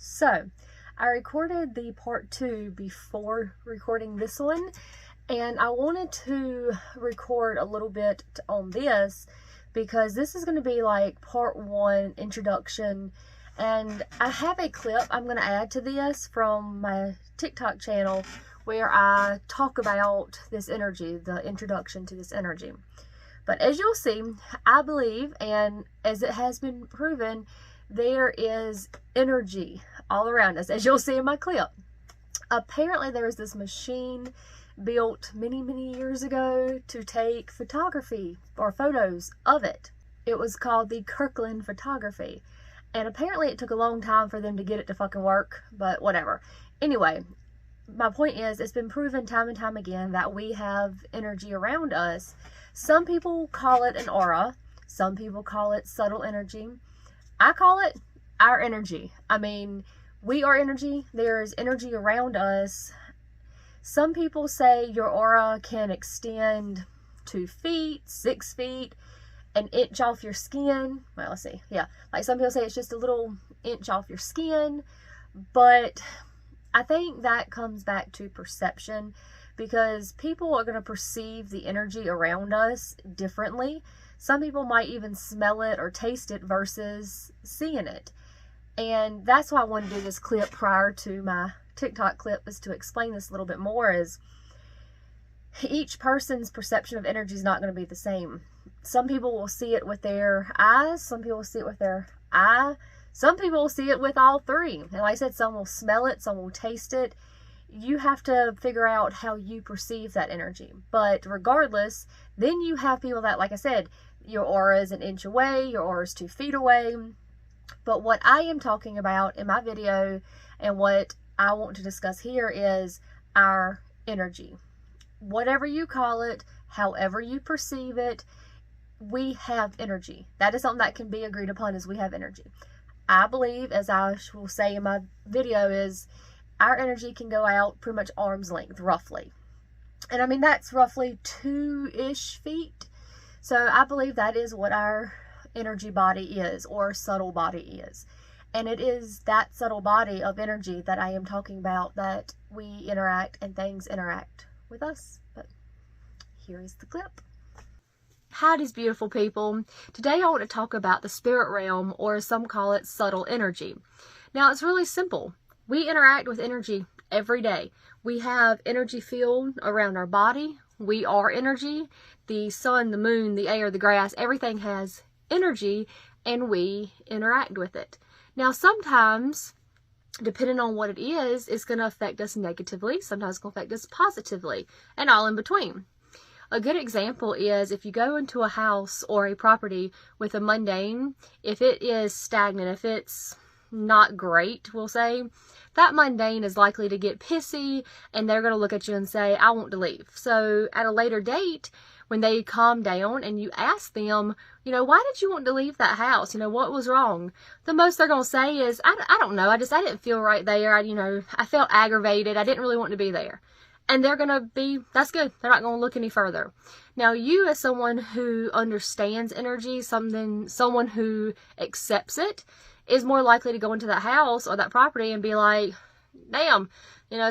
So, I recorded the part 2 before recording this one, and I wanted to record a little bit on this because this is going to be like part 1 introduction, and I have a clip I'm going to add to this from my TikTok channel where I talk about this energy, the introduction to this energy. But as you'll see, I believe, and as it has been proven, there is energy all around us, as you'll see in my clip. Apparently there was this machine built many years ago to take photography or photos of it. It was called the Kirkland photography, and apparently it took a long time for them to get it to fucking work, but whatever. Anyway, my point is, it's been proven time and time again that we have energy around us. Some people call it an aura, some people call it subtle energy. I call it our energy. I mean, we are energy. There's energy around us. Some people say your aura can extend 2 feet, 6 feet, an inch off your skin. Well, let's see. Yeah, like some people say it's just a little inch off your skin. But I think that comes back to perception, because people are going to perceive the energy around us differently. Some people might even smell it or taste it versus seeing it. And that's why I wanted to do this clip prior to my TikTok clip, is to explain this a little bit more. Is each person's perception of energy is not going to be the same. Some people will see it with their eyes, some people will see it with their eye, some people will see it with all three. And like I said, some will smell it, some will taste it. You have to figure out how you perceive that energy. But regardless, then you have people that, like I said, your aura is an inch away, your aura is 2 feet away. But what I am talking about in my video, and what I want to discuss here, is our energy. Whatever you call it, however you perceive it, we have energy. That is something that can be agreed upon, is we have energy. I believe, as I will say in my video, is our energy can go out pretty much arm's length, roughly. And I mean, that's roughly 2-ish feet. So I believe that is what our energy body is, or subtle body is. And it is that subtle body of energy that I am talking about, that we interact and things interact with us. But here is the clip. Howdy's beautiful people. Today I want to talk about the spirit realm, or as some call it, subtle energy. Now it's really simple. We interact with energy every day. We have energy field around our body. We are energy. The sun, the moon, the air, the grass, everything has energy, and we interact with it. Now sometimes, depending on what it is, it's going to affect us negatively. Sometimes it's going to affect us positively, and all in between. A good example is if you go into a house or a property with a mundane, if it is stagnant, if it's not great, we'll say, that mundane is likely to get pissy, and they're going to look at you and say, I want to leave. So at a later date, when they calm down and you ask them, why did you want to leave that house? What was wrong? The most they're going to say is, I don't know. I didn't feel right there. I felt aggravated. I didn't really want to be there. And they're going to be, that's good. They're not going to look any further. Now, you as someone who understands energy, someone who accepts it, is more likely to go into that house or that property and be like, damn,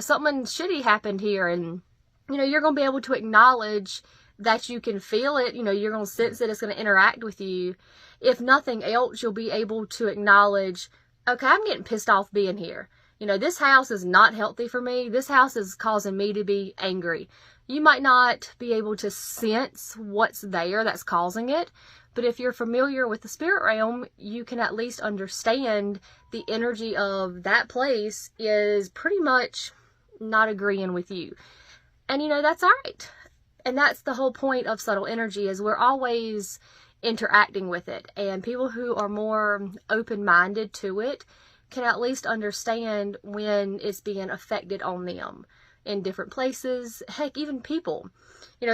something shitty happened here. And, you're going to be able to acknowledge that you can feel it. You're going to sense it. It's going to interact with you. If nothing else, you'll be able to acknowledge, okay, I'm getting pissed off being here. This house is not healthy for me. This house is causing me to be angry. You might not be able to sense what's there that's causing it, but if you're familiar with the spirit realm, you can at least understand the energy of that place is pretty much not agreeing with you. And that's all right. And that's the whole point of subtle energy, is we're always interacting with it. And people who are more open-minded to it can at least understand when it's being affected on them in different places. Heck, even people.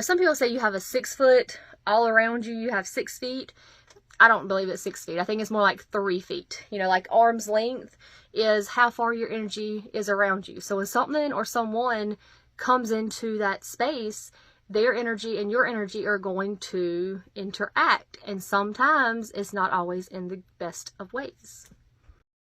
Some people say you have a 6 foot all around you. You have 6 feet. I don't believe it's 6 feet. I think it's more like 3 feet. Like arm's length is how far your energy is around you. So when something or someone comes into that space, their energy and your energy are going to interact. And sometimes it's not always in the best of ways.